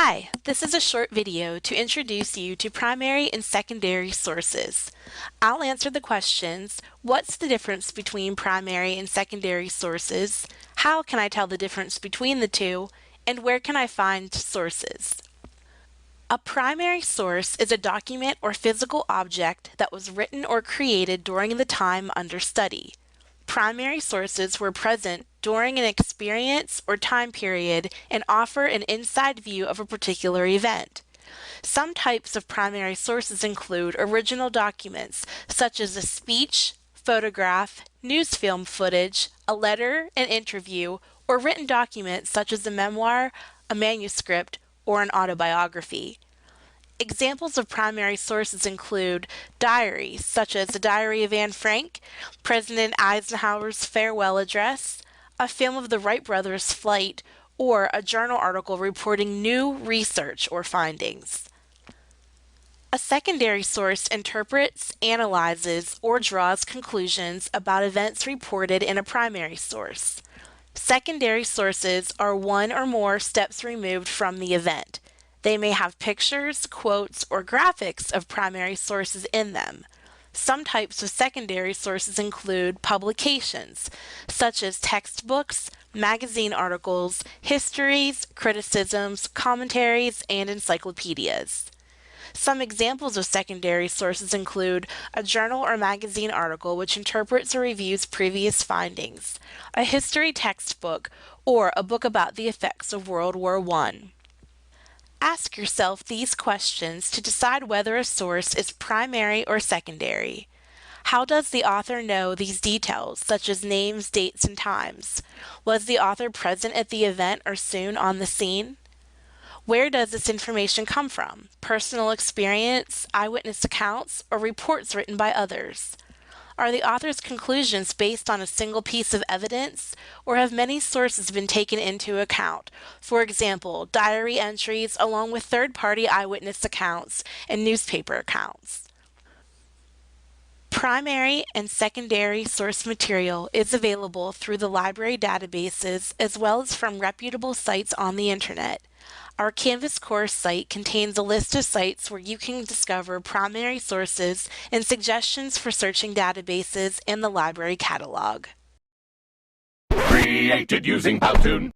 Hi, this is a short video to introduce you to primary and secondary sources. I'll answer the questions, what's the difference between primary and secondary sources, how can I tell the difference between the two, and where can I find sources. A primary source is a document or physical object that was written or created during the time under study. Primary sources were present during an experience or time period and offer an inside view of a particular event. Some types of primary sources include original documents, such as a speech, photograph, news film footage, a letter, an interview, or written documents such as a memoir, a manuscript, or an autobiography. Examples of primary sources include diaries, such as the Diary of Anne Frank, President Eisenhower's farewell address, a film of the Wright brothers' flight, or a journal article reporting new research or findings. A secondary source interprets, analyzes, or draws conclusions about events reported in a primary source. Secondary sources are one or more steps removed from the event. They may have pictures, quotes, or graphics of primary sources in them. Some types of secondary sources include publications, such as textbooks, magazine articles, histories, criticisms, commentaries, and encyclopedias. Some examples of secondary sources include a journal or magazine article which interprets or reviews previous findings, a history textbook, or a book about the effects of World War I. Ask yourself these questions to decide whether a source is primary or secondary. How does the author know these details, such as names, dates, and times? Was the author present at the event or soon on the scene? Where does this information come from? Personal experience, eyewitness accounts, or reports written by others? Are the author's conclusions based on a single piece of evidence, or have many sources been taken into account? For example, diary entries along with third-party eyewitness accounts and newspaper accounts. Primary and secondary source material is available through the library databases as well as from reputable sites on the internet. Our Canvas course site contains a list of sites where you can discover primary sources and suggestions for searching databases in the library catalog. Created using Powtoon.